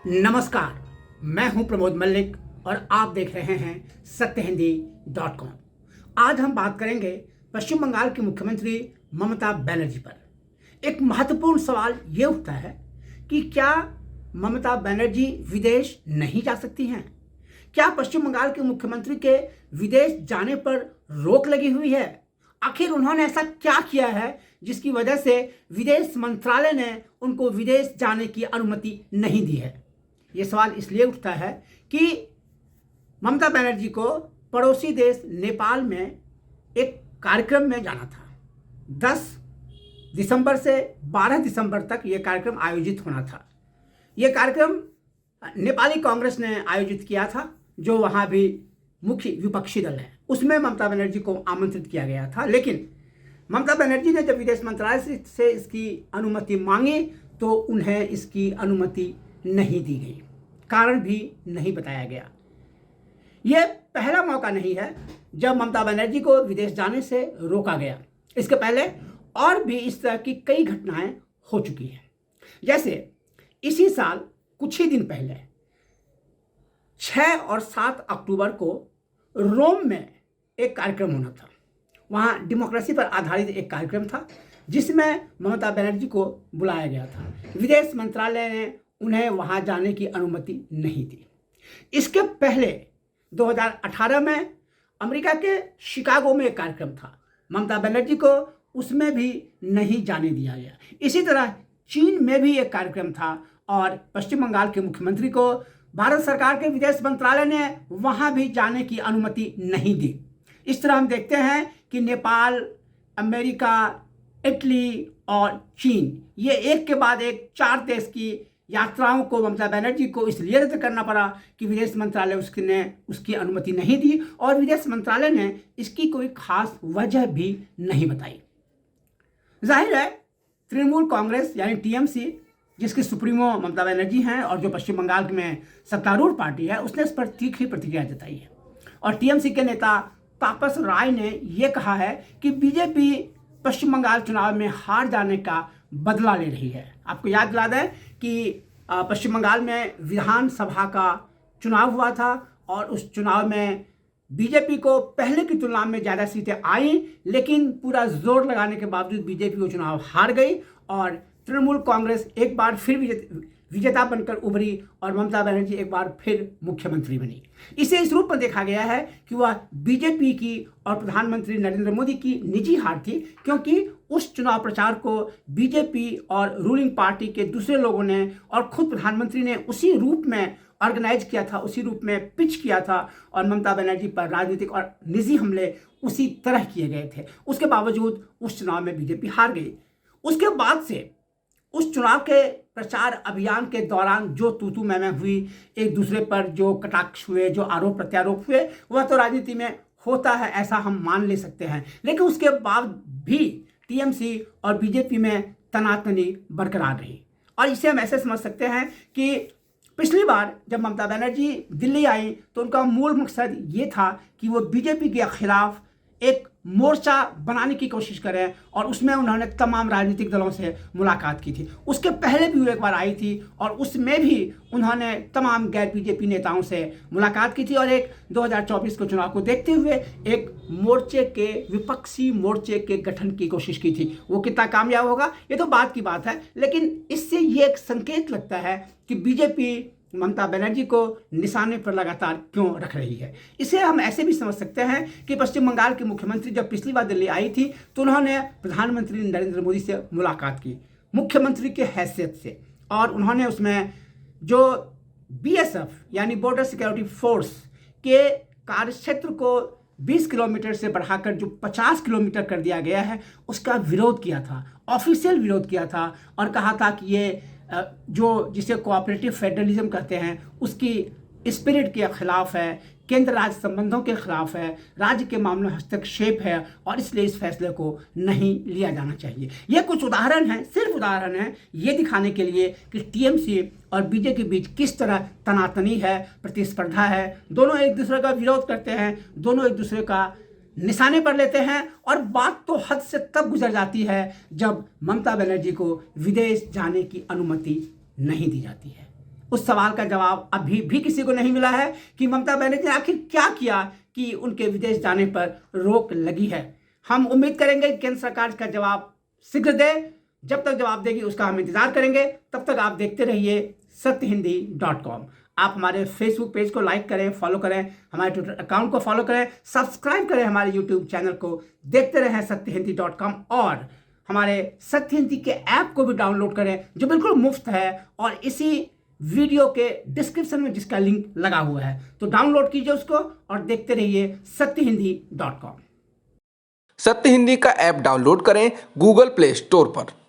नमस्कार, मैं हूं प्रमोद मल्लिक और आप देख रहे हैं सत्यहिंदी.com। आज हम बात करेंगे पश्चिम बंगाल की मुख्यमंत्री ममता बनर्जी पर। एक महत्वपूर्ण सवाल ये उठता है कि क्या ममता बनर्जी विदेश नहीं जा सकती हैं? क्या पश्चिम बंगाल के मुख्यमंत्री के विदेश जाने पर रोक लगी हुई है? आखिर उन्होंने ऐसा क्या किया है जिसकी वजह से विदेश मंत्रालय ने उनको विदेश जाने की अनुमति नहीं दी है? ये सवाल इसलिए उठता है कि ममता बनर्जी को पड़ोसी देश नेपाल में एक कार्यक्रम में जाना था। 10 दिसंबर से 12 दिसंबर तक ये कार्यक्रम आयोजित होना था। ये कार्यक्रम नेपाली कांग्रेस ने आयोजित किया था, जो वहाँ भी मुख्य विपक्षी दल है। उसमें ममता बनर्जी को आमंत्रित किया गया था, लेकिन ममता बनर्जी ने जब विदेश मंत्रालय से इसकी अनुमति मांगी तो उन्हें इसकी अनुमति नहीं दी गई। कारण भी नहीं बताया गया। यह पहला मौका नहीं है जब ममता बनर्जी को विदेश जाने से रोका गया। इसके पहले और भी इस तरह की कई घटनाएं हो चुकी हैं। जैसे इसी साल कुछ ही दिन पहले 6 और 7 अक्टूबर को रोम में एक कार्यक्रम होना था। वहाँ डेमोक्रेसी पर आधारित एक कार्यक्रम था जिसमें ममता बनर्जी को बुलाया गया था। विदेश मंत्रालय ने उन्हें वहाँ जाने की अनुमति नहीं दी। इसके पहले 2018 में अमेरिका के शिकागो में एक कार्यक्रम था। ममता बनर्जी को उसमें भी नहीं जाने दिया गया। इसी तरह चीन में भी एक कार्यक्रम था और पश्चिम बंगाल के मुख्यमंत्री को भारत सरकार के विदेश मंत्रालय ने वहाँ भी जाने की अनुमति नहीं दी। इस तरह हम देखते हैं कि नेपाल, अमेरिका, इटली और चीन, ये एक के बाद एक 4 देश की यात्राओं को ममता बनर्जी को इसलिए रद्द करना पड़ा कि विदेश मंत्रालय उसकी अनुमति नहीं दी और विदेश मंत्रालय ने इसकी कोई खास वजह भी नहीं बताई। जाहिर है तृणमूल कांग्रेस यानी टीएमसी, जिसकी सुप्रीमो ममता बनर्जी हैं और जो पश्चिम बंगाल में सत्तारूढ़ पार्टी है, उसने इस पर तीखी प्रतिक्रिया जताई है। और टीएमसी के नेता तापस राय ने यह कहा है कि बीजेपी पश्चिम बंगाल चुनाव में हार जाने का बदला ले रही है। आपको याद दिला दें कि पश्चिम बंगाल में विधानसभा का चुनाव हुआ था और उस चुनाव में बीजेपी को पहले की तुलना में ज़्यादा सीटें आई, लेकिन पूरा जोर लगाने के बावजूद बीजेपी वो चुनाव हार गई और तृणमूल कांग्रेस एक बार फिर विजेता बनकर उभरी और ममता बनर्जी एक बार फिर मुख्यमंत्री बनी। इसे इस रूप में देखा गया है कि वह बीजेपी की और प्रधानमंत्री नरेंद्र मोदी की निजी हार थी, क्योंकि उस चुनाव प्रचार को बीजेपी और रूलिंग पार्टी के दूसरे लोगों ने और खुद प्रधानमंत्री ने उसी रूप में ऑर्गेनाइज किया था, उसी रूप में पिच किया था और ममता बनर्जी पर राजनीतिक और निजी हमले उसी तरह किए गए थे। उसके बावजूद उस चुनाव में बीजेपी हार गई। उसके बाद से उस चुनाव के प्रचार अभियान के दौरान जो तू मैं हुई, एक दूसरे पर जो कटाक्ष हुए, जो आरोप प्रत्यारोप हुए, वह तो राजनीति में होता है, ऐसा हम मान ले सकते हैं। लेकिन उसके बाद भी टीएमसी और बीजेपी में तनातनी बरकरार रही। और इसे हम ऐसे समझ सकते हैं कि पिछली बार जब ममता बनर्जी दिल्ली आई तो उनका मूल मकसद ये था कि वो बीजेपी के खिलाफ एक मोर्चा बनाने की कोशिश करें और उसमें उन्होंने तमाम राजनीतिक दलों से मुलाकात की थी। उसके पहले भी वो एक बार आई थी और उसमें भी उन्होंने तमाम गैर बीजेपी नेताओं से मुलाकात की थी और एक 2024 के चुनाव को देखते हुए एक मोर्चे के, विपक्षी मोर्चे के गठन की कोशिश की थी। वो कितना कामयाब होगा ये तो बात की बात है, लेकिन इससे ये एक संकेत लगता है कि बीजेपी ममता बनर्जी को निशाने पर लगातार क्यों रख रही है। इसे हम ऐसे भी समझ सकते हैं कि पश्चिम बंगाल के मुख्यमंत्री जब पिछली बार दिल्ली आई थी तो उन्होंने प्रधानमंत्री नरेंद्र मोदी से मुलाकात की मुख्यमंत्री के हैसियत से, और उन्होंने उसमें जो बीएसएफ यानी बॉर्डर सिक्योरिटी फोर्स के कार्यक्षेत्र को 20 किलोमीटर से बढ़ाकर जो 50 किलोमीटर कर दिया गया है उसका विरोध किया था, ऑफिशियल विरोध किया था और कहा था कि ये जो जिसे कोऑपरेटिव फेडरलिज्म कहते हैं उसकी स्पिरिट के खिलाफ है, केंद्र राज्य संबंधों के खिलाफ है, राज्य के मामलों में हस्तक्षेप है और इसलिए इस फैसले को नहीं लिया जाना चाहिए। ये कुछ उदाहरण हैं, सिर्फ उदाहरण हैं, ये दिखाने के लिए कि टीएमसी और बीजेपी के बीच किस तरह तनातनी है, प्रतिस्पर्धा है। दोनों एक दूसरे का विरोध करते हैं, दोनों एक दूसरे का निशाने पर लेते हैं और बात तो हद से तब गुजर जाती है जब ममता बनर्जी को विदेश जाने की अनुमति नहीं दी जाती है। उस सवाल का जवाब अभी भी किसी को नहीं मिला है कि ममता बनर्जी ने आखिर क्या किया कि उनके विदेश जाने पर रोक लगी है। हम उम्मीद करेंगे कि केंद्र सरकार इसका जवाब शीघ्र दे। जब तक जवाब देगी उसका हम इंतजार करेंगे। तब तक आप देखते रहिए सत्यहिंदी.com। आप हमारे फेसबुक पेज को लाइक करें, फॉलो करें, हमारे ट्विटर अकाउंट को फॉलो करें, सब्सक्राइब करें हमारे यूट्यूब चैनल को, देखते रहें सत्यहिंदी.com और हमारे सत्य हिंदी के ऐप को भी डाउनलोड करें जो बिल्कुल मुफ्त है और इसी वीडियो के डिस्क्रिप्शन में जिसका लिंक लगा हुआ है। तो डाउनलोड कीजिए उसको और देखते रहिए सत्यहिंदी.com। सत्य हिंदी का ऐप डाउनलोड करें गूगल प्ले स्टोर पर।